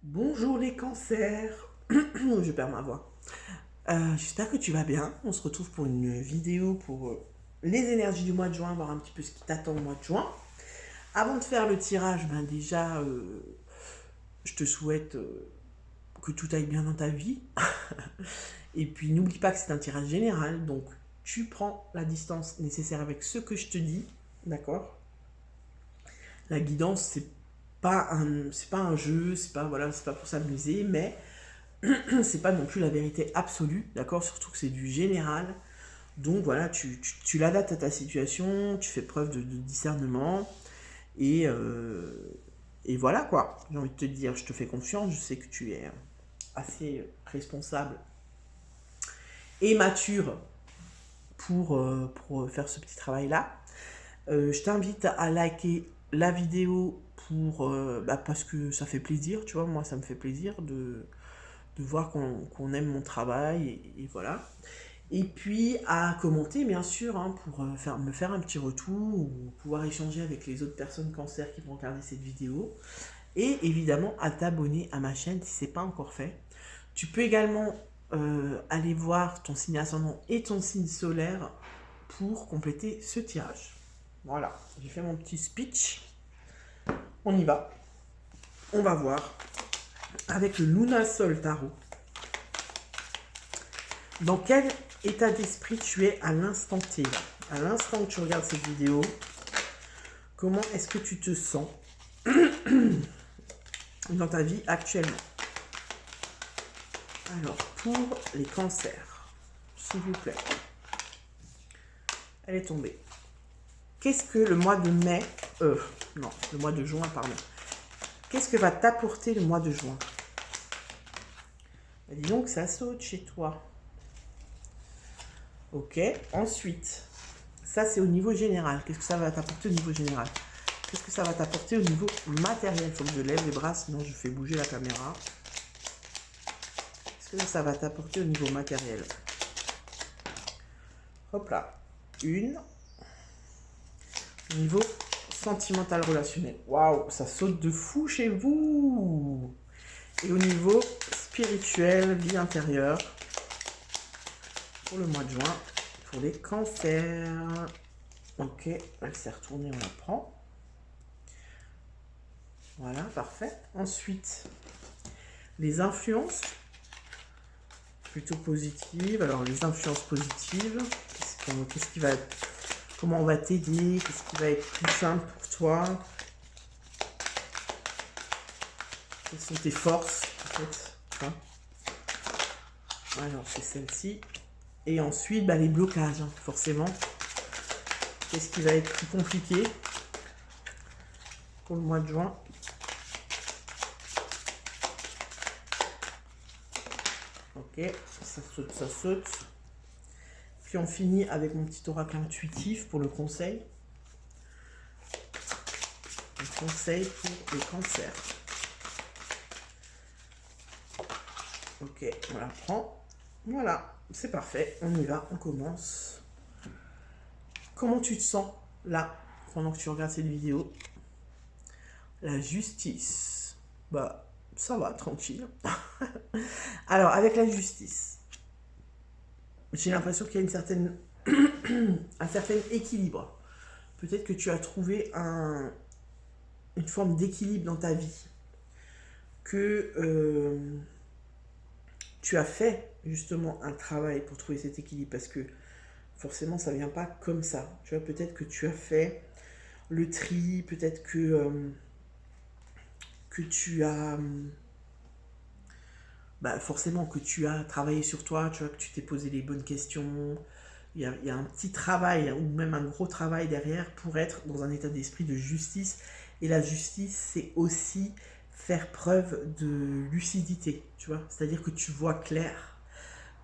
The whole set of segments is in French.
Bonjour les cancers, je perds ma voix. J'espère que tu vas bien. On se retrouve pour une vidéo pour les énergies du mois de juin, voir un petit peu ce qui t'attend au mois de juin. Avant de faire le tirage, déjà, je te souhaite que tout aille bien dans ta vie. Et puis n'oublie pas que c'est un tirage général, donc tu prends la distance nécessaire avec ce que je te dis, d'accord? La guidance, c'est pas un jeu, c'est pas pour s'amuser, mais c'est pas non plus la vérité absolue, d'accord? Surtout que c'est du général. Donc voilà, tu l'adaptes à ta situation, tu fais preuve de discernement, et, euh, et voilà quoi. J'ai envie de te dire, je te fais confiance, je sais que tu es assez responsable et mature pour faire ce petit travail-là. Je t'invite à liker la vidéo parce que ça fait plaisir, tu vois, moi ça me fait plaisir de voir qu'on aime mon travail, et voilà. Et puis à commenter, bien sûr, hein, pour me faire un petit retour ou pouvoir échanger avec les autres personnes cancer qui vont regarder cette vidéo. Et évidemment, à t'abonner à ma chaîne si ce n'est pas encore fait. Tu peux également aller voir ton signe ascendant et ton signe solaire pour compléter ce tirage. Voilà, j'ai fait mon petit speech. On y va. On va voir avec le Luna Sol Tarot. Dans quel état d'esprit tu es à l'instant T, à l'instant où tu regardes cette vidéo? Comment est-ce que tu te sens dans ta vie actuellement? Alors, pour les cancers, s'il vous plaît. Elle est tombée. Qu'est-ce que le mois de mai... non, le mois de juin, pardon. Qu'est-ce que va t'apporter le mois de juin? Dis donc, ça saute chez toi. Ok, ensuite, ça c'est au niveau général. Qu'est-ce que ça va t'apporter au niveau général? Qu'est-ce que ça va t'apporter au niveau matériel? Il faut que je lève les bras, sinon je fais bouger la caméra. Qu'est-ce que ça va t'apporter au niveau matériel? Hop là. Une. Niveau sentimental relationnel. Waouh, ça saute de fou chez vous. Et au niveau spirituel, vie intérieure, pour le mois de juin, pour les cancers. Ok, elle s'est retournée, on la prend. Voilà, parfait. Ensuite, les influences plutôt positives. Alors, les influences positives, qu'est-ce qui va être, comment on va t'aider, qu'est-ce qui va être plus simple pour toi, quelles sont tes forces, en fait. Hein. Alors, c'est celle-ci. Et ensuite, les blocages, hein, forcément. Qu'est-ce qui va être plus compliqué pour le mois de juin? Ok, ça saute, ça saute. Puis on finit avec mon petit oracle intuitif pour le conseil. Le conseil pour les cancers. Ok, on la prend. Voilà, c'est parfait. On y va, on commence. Comment tu te sens là, pendant que tu regardes cette vidéo? La justice. Ça va, tranquille. Alors, avec la justice, j'ai l'impression qu'il y a un certain équilibre. Peut-être que tu as trouvé une forme d'équilibre dans ta vie. Que tu as fait justement un travail pour trouver cet équilibre. Parce que forcément, ça ne vient pas comme ça. Tu vois, peut-être que tu as fait le tri, peut-être que tu as... forcément que tu as travaillé sur toi, tu vois, que tu t'es posé les bonnes questions. Il y a un petit travail, ou même un gros travail derrière pour être dans un état d'esprit de justice. Et la justice, c'est aussi faire preuve de lucidité, tu vois. C'est-à-dire que tu vois clair.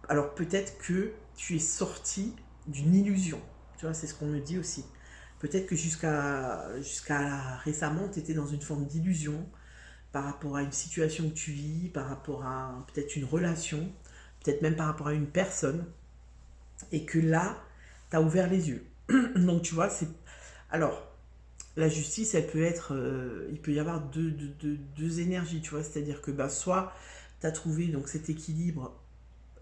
Alors peut-être que tu es sorti d'une illusion, tu vois, c'est ce qu'on me dit aussi. Peut-être que jusqu'à récemment, tu étais dans une forme d'illusion par rapport à une situation que tu vis, par rapport à peut-être une relation, peut-être même par rapport à une personne, et que là, tu as ouvert les yeux. Donc tu vois, c'est... Alors, la justice, elle peut être, il peut y avoir deux énergies, tu vois, c'est-à-dire que bah, soit tu as trouvé donc cet équilibre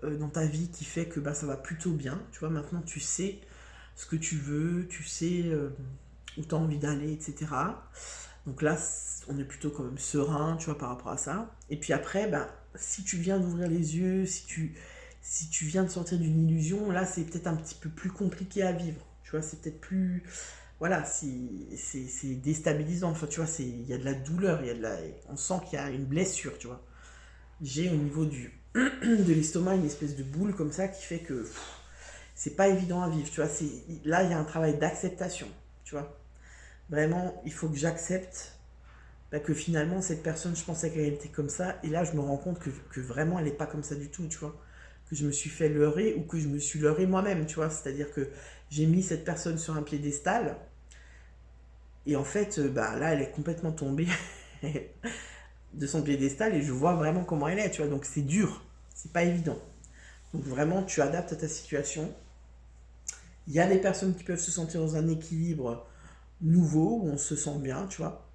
dans ta vie qui fait que bah, ça va plutôt bien, tu vois, maintenant tu sais ce que tu veux, tu sais où tu as envie d'aller, etc. Donc là, on est plutôt quand même serein, tu vois, par rapport à ça. Et puis après, bah, si tu viens d'ouvrir les yeux, si tu viens de sortir d'une illusion, là, c'est peut-être un petit peu plus compliqué à vivre. Tu vois, c'est peut-être plus... Voilà, c'est déstabilisant. Enfin, tu vois, il y a de la douleur, on sent qu'il y a une blessure, tu vois. J'ai au niveau de l'estomac une espèce de boule comme ça qui fait que c'est pas évident à vivre, tu vois. Là, il y a un travail d'acceptation, tu vois. Vraiment, il faut que j'accepte bah, que finalement, cette personne, je pensais qu'elle était comme ça, et là, je me rends compte que vraiment, elle n'est pas comme ça du tout, tu vois. Que je me suis fait leurrer ou que je me suis leurré moi-même, tu vois. C'est-à-dire que j'ai mis cette personne sur un piédestal, et en fait, bah, là, elle est complètement tombée de son piédestal, et je vois vraiment comment elle est, tu vois. Donc, c'est dur, c'est pas évident. Donc, vraiment, tu adaptes à ta situation. Il y a des personnes qui peuvent se sentir dans un équilibre nouveau, où on se sent bien, tu vois.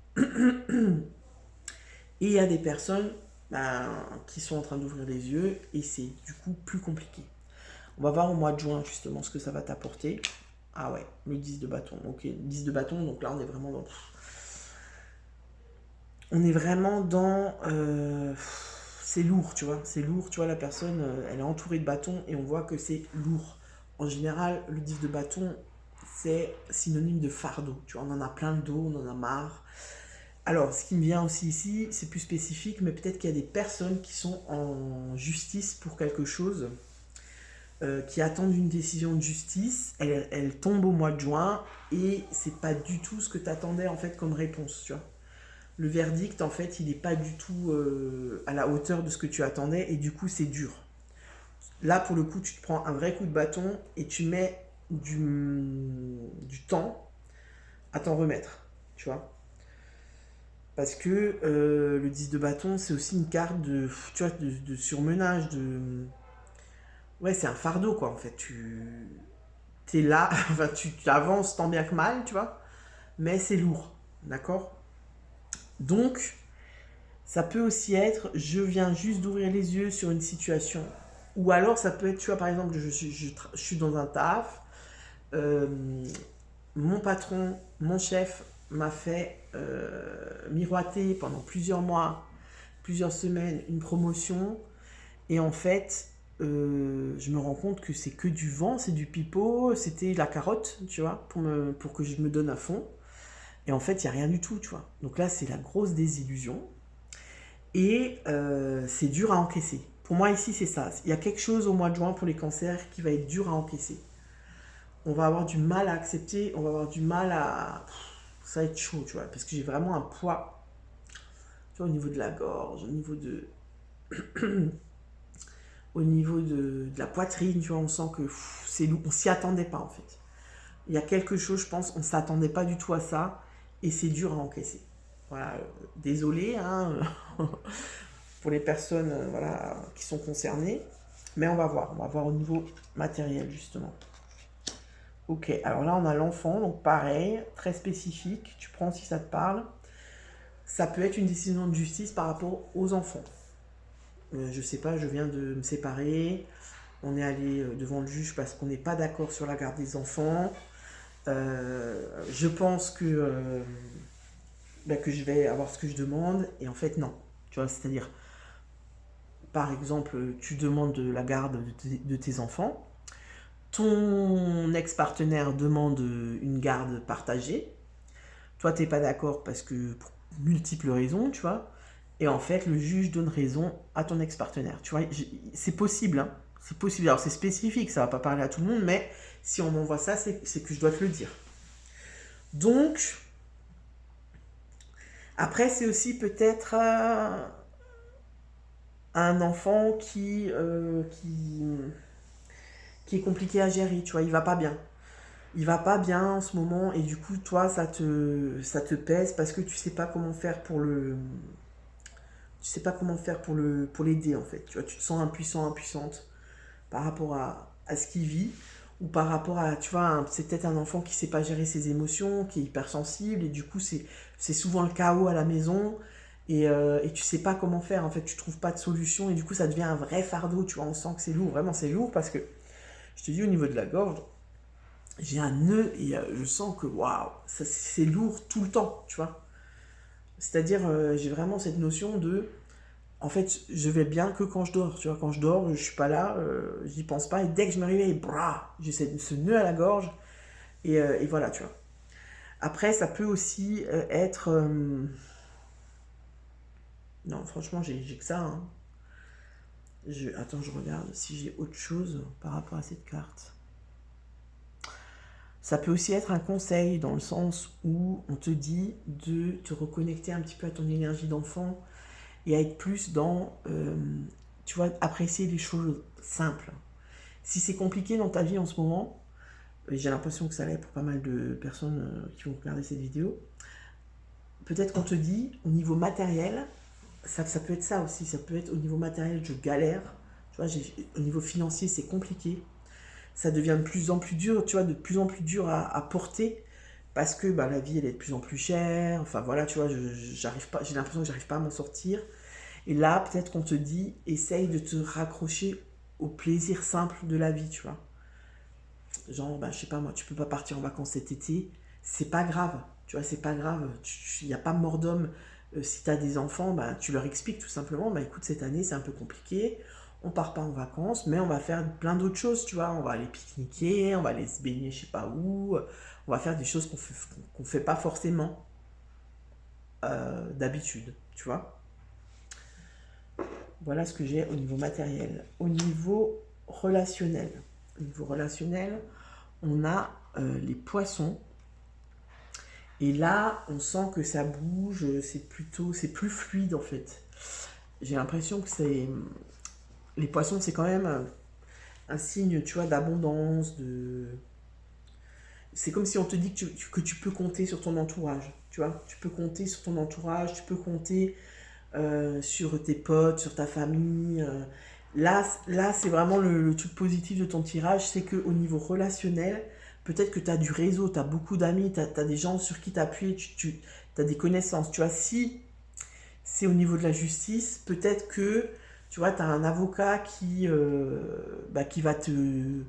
Et il y a des personnes ben, qui sont en train d'ouvrir les yeux et c'est du coup plus compliqué. On va voir au mois de juin justement ce que ça va t'apporter. Ah ouais, le 10 de bâton. Ok, 10 de bâton, donc là on est vraiment dans... On est vraiment dans... c'est lourd, tu vois. C'est lourd, tu vois, la personne, elle est entourée de bâtons et on voit que c'est lourd. En général, le 10 de bâton, c'est synonyme de fardeau. Tu vois, on en a plein le dos, on en a marre. Alors, ce qui me vient aussi ici, c'est plus spécifique, mais peut-être qu'il y a des personnes qui sont en justice pour quelque chose, qui attendent une décision de justice. Elle tombe au mois de juin et c'est pas du tout ce que tu attendais en fait comme réponse, tu vois. Le verdict, en fait, il n'est pas du tout à la hauteur de ce que tu attendais et du coup, c'est dur. Là, pour le coup, tu te prends un vrai coup de bâton et tu mets du temps à t'en remettre, tu vois. Parce que le 10 de bâton, c'est aussi une carte de, tu vois, de surmenage, de... Ouais, c'est un fardeau, quoi, en fait. T'es là, enfin, tu avances tant bien que mal, tu vois, mais c'est lourd, d'accord. Donc, ça peut aussi être, je viens juste d'ouvrir les yeux sur une situation. Ou alors, ça peut être, tu vois, par exemple, je suis dans un taf, euh, mon patron, mon chef m'a fait miroiter pendant plusieurs mois, plusieurs semaines, une promotion. Et en fait, je me rends compte que c'est que du vent, c'est du pipeau, c'était la carotte, tu vois, pour que je me donne à fond. Et en fait, il n'y a rien du tout, tu vois. Donc là, c'est la grosse désillusion. Et c'est dur à encaisser. Pour moi, ici, c'est ça. Il y a quelque chose au mois de juin pour les cancers qui va être dur à encaisser. On va avoir du mal à accepter, on va avoir du mal à... Ça va être chaud, tu vois, parce que j'ai vraiment un poids, tu vois, au niveau de la gorge, au niveau de la poitrine, tu vois, on sent que c'est lourd, on s'y attendait pas, en fait. Il y a quelque chose, je pense, on s'attendait pas du tout à ça, et c'est dur à encaisser. Voilà, désolé, hein, pour les personnes voilà, qui sont concernées, mais on va voir au niveau matériel, justement. Ok, alors là, on a l'enfant, donc pareil, très spécifique, tu prends si ça te parle. Ça peut être une décision de justice par rapport aux enfants. Je sais pas, je viens de me séparer, on est allé devant le juge parce qu'on n'est pas d'accord sur la garde des enfants. Je pense que je vais avoir ce que je demande, et en fait, non. Tu vois, c'est-à-dire, par exemple, tu demandes de la garde de tes enfants, ton ex-partenaire demande une garde partagée, toi, t'es pas d'accord parce que pour multiples raisons, tu vois, et en fait, le juge donne raison à ton ex-partenaire. Tu vois, c'est possible, hein. C'est possible. Alors, c'est spécifique, ça va pas parler à tout le monde, mais si on m'envoie ça, c'est que je dois te le dire. Donc, après, c'est aussi peut-être un enfant qui est compliqué à gérer, tu vois, il va pas bien. Il va pas bien en ce moment et du coup, toi, ça te pèse parce que tu sais pas comment faire tu sais pas comment faire pour l'aider en fait. Tu vois, tu te sens impuissant, impuissante par rapport à ce qu'il vit. ou par rapport à, tu vois, c'est peut-être un enfant qui sait pas gérer ses émotions, qui est hypersensible, et du coup, c'est souvent le chaos à la maison, et tu sais pas comment faire, en fait, tu trouves pas de solution, et du coup, ça devient un vrai fardeau, tu vois, on sent que c'est lourd, vraiment, c'est lourd, parce que, je te dis, au niveau de la gorge, j'ai un nœud, et je sens que, waouh, c'est lourd tout le temps, tu vois. C'est-à-dire, j'ai vraiment cette notion de, en fait, je vais bien que quand je dors, tu vois, quand je dors, je suis pas là, j'y pense pas, et dès que je me réveille, j'ai ce nœud à la gorge, et voilà, tu vois. Après, ça peut aussi être... Non, franchement, j'ai que ça, hein. Attends, je regarde si j'ai autre chose par rapport à cette carte. Ça peut aussi être un conseil dans le sens où on te dit de te reconnecter un petit peu à ton énergie d'enfant et à être plus dans, tu vois, apprécier les choses simples. Si c'est compliqué dans ta vie en ce moment, et j'ai l'impression que ça l'est pour pas mal de personnes qui vont regarder cette vidéo, peut-être qu'on te dit au niveau matériel, ça peut être ça aussi, ça peut être au niveau matériel, je galère, tu vois, au niveau financier, c'est compliqué, ça devient de plus en plus dur, tu vois, de plus en plus dur à porter, parce que bah, la vie, elle est de plus en plus chère, enfin voilà, tu vois, j'arrive pas, j'ai l'impression que j'arrive pas à m'en sortir, et là, peut-être qu'on te dit, essaye de te raccrocher au plaisir simple de la vie, tu vois. Genre, bah, je sais pas moi, tu peux pas partir en vacances cet été, c'est pas grave, tu vois, c'est pas grave, il n'y a pas mort d'homme. Si tu as des enfants, bah, tu leur expliques tout simplement, bah écoute, cette année c'est un peu compliqué, on part pas en vacances, mais on va faire plein d'autres choses, tu vois, on va aller pique-niquer, on va aller se baigner je sais pas où, on va faire des choses qu'on fait pas forcément d'habitude, tu vois. Voilà ce que j'ai au niveau matériel. Au niveau relationnel, on a les poissons. Et là, on sent que ça bouge, c'est plus fluide en fait. J'ai l'impression que les poissons, c'est quand même un signe, tu vois, d'abondance, c'est comme si on te dit que tu peux compter sur ton entourage, tu vois. Tu peux compter sur ton entourage, tu peux compter sur tes potes, sur ta famille. Là c'est vraiment le truc positif de ton tirage, c'est qu'au niveau relationnel, peut-être que tu as du réseau, tu as beaucoup d'amis, tu as des gens sur qui t'appuyer, tu as des connaissances. Tu vois, si c'est au niveau de la justice, peut-être que tu vois, tu as un avocat qui va te.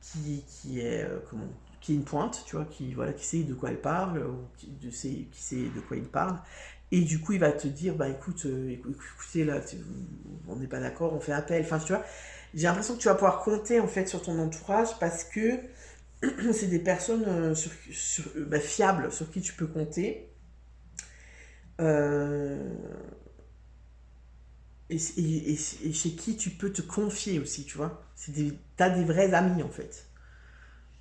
Qui est. Comment qui est une pointe, tu vois, voilà, qui sait de quoi elle parle, ou qui sait de quoi il parle, et du coup, il va te dire, bah écoute, écoutez, là, on n'est pas d'accord, on fait appel. Enfin, tu vois, j'ai l'impression que tu vas pouvoir compter en fait sur ton entourage parce que c'est des personnes fiables sur qui tu peux compter. Euh, et chez qui tu peux te confier aussi, tu vois. T'as des vrais amis en fait.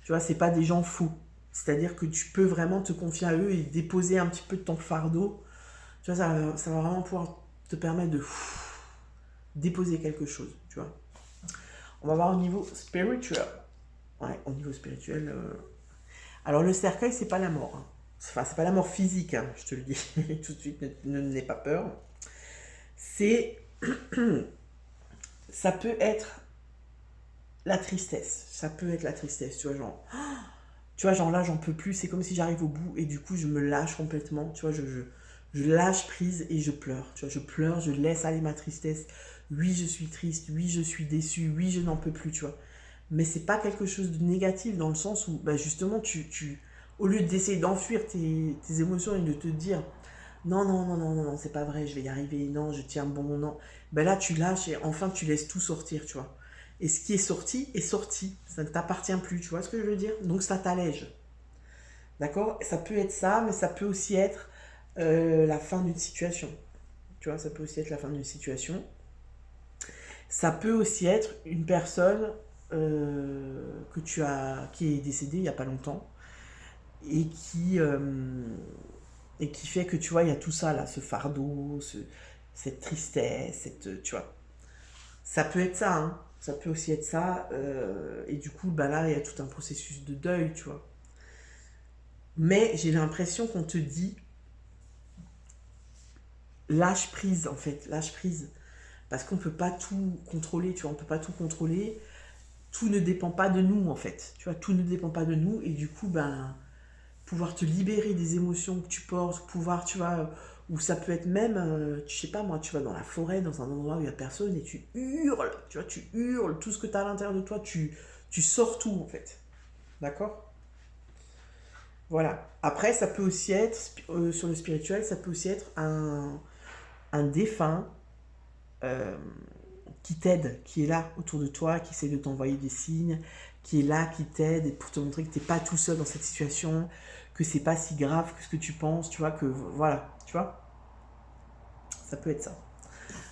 Tu vois, c'est pas des gens fous. C'est-à-dire que tu peux vraiment te confier à eux et déposer un petit peu de ton fardeau. Tu vois, ça va vraiment pouvoir te permettre de déposer quelque chose, tu vois. On va voir au niveau spirituel. Ouais, au niveau spirituel. Alors, le cercueil, c'est pas la mort, hein. Enfin, c'est pas la mort physique, hein, je te le dis tout de suite, n'aie pas peur. C'est. Ça peut être la tristesse. Ça peut être la tristesse, tu vois, genre. Tu vois, genre là, j'en peux plus. C'est comme si j'arrive au bout et du coup, je me lâche complètement. Tu vois, je lâche prise et je pleure. Tu vois, je pleure, je laisse aller ma tristesse. Oui, je suis triste. Oui, je suis déçue. Oui, je n'en peux plus, tu vois. Mais c'est pas quelque chose de négatif dans le sens où, bah, justement, au lieu d'essayer d'enfuir tes émotions et de te dire non, non, non, non, non, non, c'est pas vrai, je vais y arriver, non, je tiens bon, non. Ben là, tu lâches et enfin, tu laisses tout sortir, tu vois. Et ce qui est sorti, ça ne t'appartient plus, tu vois ce que je veux dire? Donc ça t'allège, d'accord? Ça peut être ça, mais ça peut aussi être la fin d'une situation, tu vois, ça peut aussi être la fin d'une situation. Ça peut aussi être une personne qui est décédée il n'y a pas longtemps et qui fait que tu vois, il y a tout ça là, ce fardeau, cette tristesse, tu vois. Ça peut être ça, hein. Ça peut aussi être ça. Et du coup, bah là, il y a tout un processus de deuil, tu vois. Mais j'ai l'impression qu'on te dit lâche prise, en fait, lâche prise. Parce qu'on peut pas tout contrôler, tu vois, on peut pas tout contrôler. tout ne dépend pas de nous, en fait. Tu vois, tout ne dépend pas de nous. Et du coup, ben, pouvoir te libérer des émotions que tu portes, pouvoir, tu vois, ou ça peut être même, tu sais pas moi, tu vas dans la forêt, dans un endroit où il n'y a personne et tu hurles, tu vois, tu hurles, tout ce que tu as à l'intérieur de toi, tu sors tout, en fait. D'accord? Voilà. Après, ça peut aussi être, sur le spirituel, ça peut aussi être un défunt euh, qui t'aide, qui est là autour de toi, qui essaie de t'envoyer des signes, qui est là, qui t'aide pour te montrer que tu n'es pas tout seul dans cette situation, que c'est pas si grave que ce que tu penses, tu vois, que voilà, tu vois, ça peut être ça.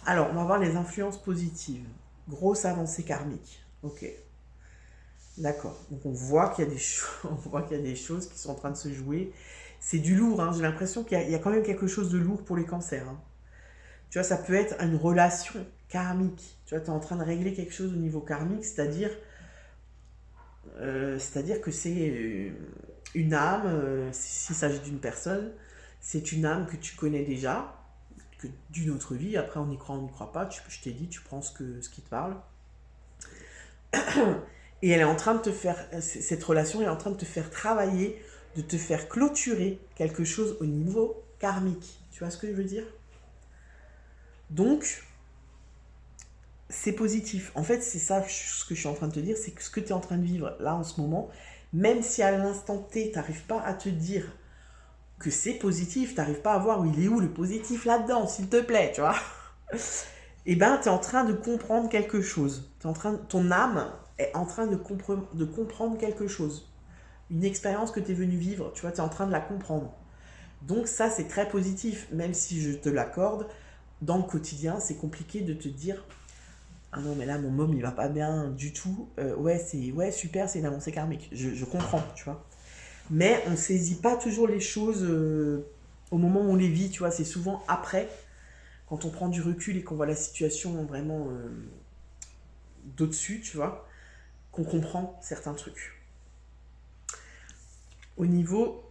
Alors, on va voir les influences positives. Grosse avancée karmique. Ok, d'accord. Donc on voit qu'il y a des on voit qu'il y a des choses qui sont en train de se jouer. C'est du lourd, hein. J'ai l'impression qu'il y a quand même quelque chose de lourd pour les cancers, hein. Tu vois, ça peut être une relation karmique. Tu vois, tu es en train de régler quelque chose au niveau karmique, c'est-à-dire que c'est une âme, s'il s'agit d'une personne, c'est une âme que tu connais déjà, que d'une autre vie. Après, on y croit, on n'y croit pas. Je t'ai dit, tu prends ce qui te parle. Et elle est en train de te faire, cette relation est en train de te faire travailler, de te faire clôturer quelque chose au niveau karmique. Tu vois ce que je veux dire? Donc, c'est positif. En fait, c'est ça ce que je suis en train de te dire, c'est que ce que tu es en train de vivre là en ce moment, même si à l'instant T, tu n'arrives pas à te dire que c'est positif, tu n'arrives pas à voir où il est où le positif là-dedans, s'il te plaît, tu vois. Eh ben, tu es en train de comprendre quelque chose. Ton âme est en train de comprendre quelque chose. Une expérience que tu es venu vivre, tu vois, tu es en train de la comprendre. Donc ça, c'est très positif, même si je te l'accorde, dans le quotidien, c'est compliqué de te dire ah non, mais là, mon môme, il va pas bien du tout. Ouais, super, c'est une avancée karmique. Je comprends, tu vois. Mais on saisit pas toujours les choses au moment où on les vit, tu vois. C'est souvent après, quand on prend du recul et qu'on voit la situation vraiment d'au-dessus, tu vois, qu'on comprend certains trucs. Au niveau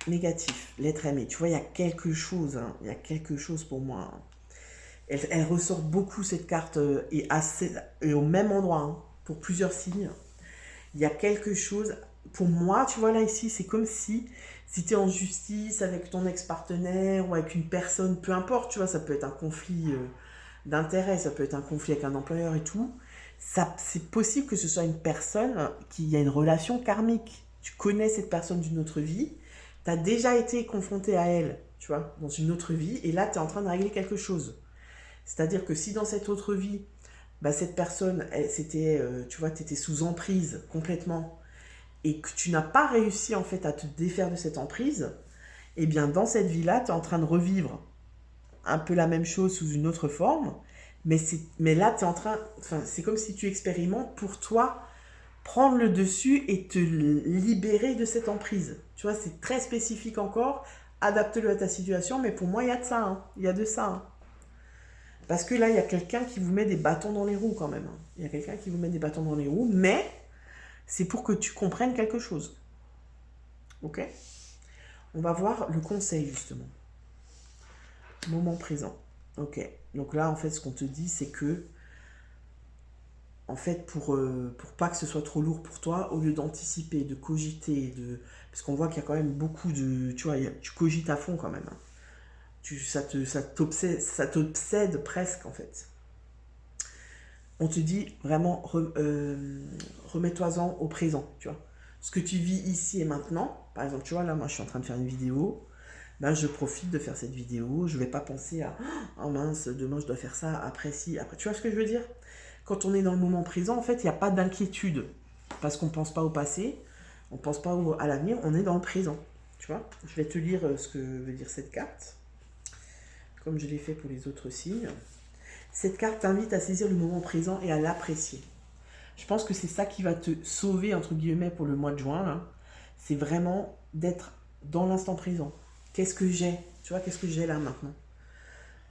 négatif, l'être aimé, tu vois, il y a quelque chose, hein, il y a quelque chose pour moi, hein. Elle ressort beaucoup cette carte et au même endroit, hein, pour plusieurs signes. Il y a quelque chose, pour moi, tu vois là ici, c'est comme si tu es en justice avec ton ex-partenaire ou avec une personne, peu importe, tu vois, ça peut être un conflit d'intérêt, ça peut être un conflit avec un employeur et tout. C'est possible que ce soit une personne qui a une relation karmique. Tu connais cette personne d'une autre vie, tu as déjà été confronté à elle, tu vois, dans une autre vie, et là, tu es en train de régler quelque chose. C'est-à-dire que si dans cette autre vie, bah, cette personne, tu vois, tu étais sous emprise complètement, et que tu n'as pas réussi en fait à te défaire de cette emprise, eh bien dans cette vie-là, tu es en train de revivre un peu la même chose sous une autre forme, mais là, tu es en train, enfin, c'est comme si tu expérimentes pour toi prendre le dessus et te libérer de cette emprise. Tu vois, c'est très spécifique encore, adapte-le à ta situation, mais pour moi, il y a de ça, hein. Il y a de ça, hein. Parce que là, il y a quelqu'un qui vous met des bâtons dans les roues quand même, hein. Il y a quelqu'un qui vous met des bâtons dans les roues, mais c'est pour que tu comprennes quelque chose. Ok? On va voir le conseil justement. Moment présent. Ok. Donc là, en fait, ce qu'on te dit, c'est que, en fait, pour pas que ce soit trop lourd pour toi, au lieu d'anticiper, de cogiter, parce qu'on voit qu'il y a quand même beaucoup de... Tu vois, tu cogites à fond quand même, hein. Ça t'obsède presque, en fait. On te dit vraiment, remets-toi-en au présent, tu vois. Ce que tu vis ici et maintenant, par exemple, tu vois, là, moi, je suis en train de faire une vidéo, ben, je profite de faire cette vidéo, je vais pas penser à, oh mince, demain, je dois faire ça, après, si, après, tu vois ce que je veux dire? Quand on est dans le moment présent, en fait, il n'y a pas d'inquiétude, parce qu'on ne pense pas au passé, on ne pense pas à l'avenir, on est dans le présent, tu vois. Je vais te lire ce que veut dire cette carte, comme je l'ai fait pour les autres signes. Cette carte t'invite à saisir le moment présent et à l'apprécier. Je pense que c'est ça qui va te sauver, entre guillemets, pour le mois de juin, là. C'est vraiment d'être dans l'instant présent. Qu'est-ce que j'ai? Tu vois, qu'est-ce que j'ai là maintenant?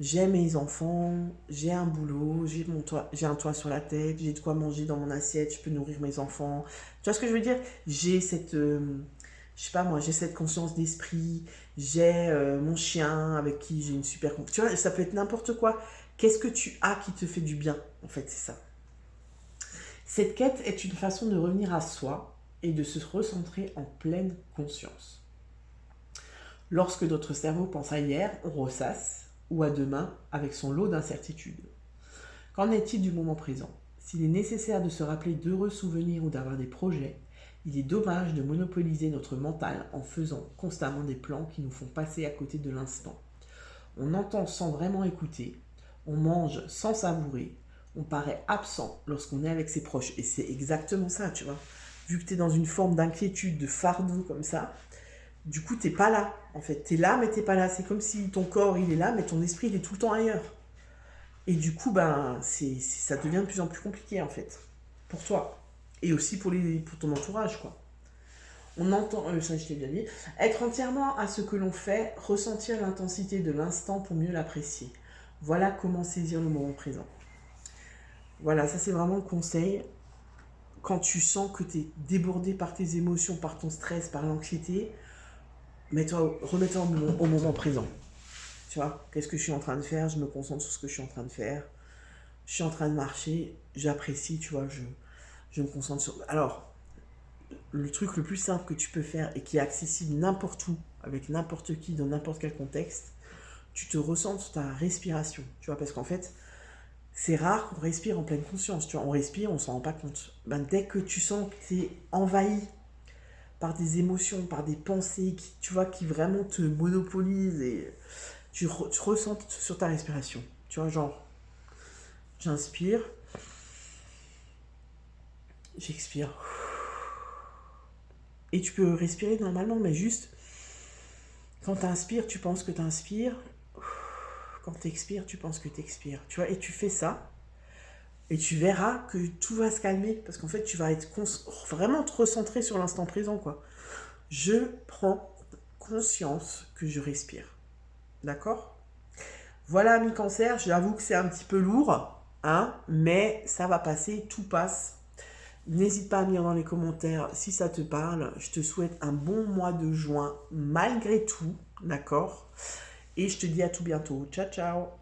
J'ai mes enfants, j'ai un boulot, j'ai un toit sur la tête, j'ai de quoi manger dans mon assiette, je peux nourrir mes enfants. Tu vois ce que je veux dire? J'ai cette, je sais pas moi, j'ai cette conscience d'esprit, j'ai mon chien avec qui j'ai une super... Tu vois, ça peut être n'importe quoi. Qu'est-ce que tu as qui te fait du bien? En fait, c'est ça. Cette quête est une façon de revenir à soi et de se recentrer en pleine conscience. Lorsque notre cerveau pense à hier, on ressasse, ou à demain, avec son lot d'incertitudes. Qu'en est-il du moment présent? S'il est nécessaire de se rappeler d'heureux souvenirs ou d'avoir des projets, il est dommage de monopoliser notre mental en faisant constamment des plans qui nous font passer à côté de l'instant. On entend sans vraiment écouter, on mange sans savourer, on paraît absent lorsqu'on est avec ses proches. Et c'est exactement ça, tu vois. Vu que tu es dans une forme d'inquiétude, de fardeau comme ça, du coup, t'es pas là. En fait, t'es là, mais t'es pas là. C'est comme si ton corps, il est là, mais ton esprit, il est tout le temps ailleurs. Et du coup, ben, ça devient de plus en plus compliqué, en fait, pour toi. Et aussi pour ton entourage, quoi. On entend, ça je t'ai bien dit, être entièrement à ce que l'on fait, ressentir l'intensité de l'instant pour mieux l'apprécier. Voilà comment saisir le moment présent. Voilà, ça c'est vraiment le conseil. Quand tu sens que tu es débordé par tes émotions, par ton stress, par l'anxiété, remets-toi au moment présent. Tu vois, qu'est-ce que je suis en train de faire? Je me concentre sur ce que je suis en train de faire. Je suis en train de marcher, j'apprécie, tu vois, je me concentre sur... Alors, le truc le plus simple que tu peux faire et qui est accessible n'importe où, avec n'importe qui, dans n'importe quel contexte, tu te ressens sur ta respiration, tu vois, parce qu'en fait, c'est rare qu'on respire en pleine conscience, tu vois, on respire, on s'en rend pas compte. Ben, dès que tu sens que tu es envahi par des émotions, par des pensées, tu vois, qui vraiment te monopolisent, et tu ressens sur ta respiration, tu vois, genre, j'inspire, j'expire. Et tu peux respirer normalement, mais juste, quand tu inspires, tu penses que tu inspires. Quand tu expires, tu penses que tu expires. Tu vois, et tu fais ça, et tu verras que tout va se calmer, parce qu'en fait, tu vas être vraiment te recentrer sur l'instant présent, quoi. Je prends conscience que je respire. D'accord? Voilà, ami Cancer, j'avoue que c'est un petit peu lourd, hein, mais ça va passer, tout passe. N'hésite pas à me dire dans les commentaires si ça te parle. Je te souhaite un bon mois de juin malgré tout, d'accord? Et je te dis à tout bientôt. Ciao, ciao!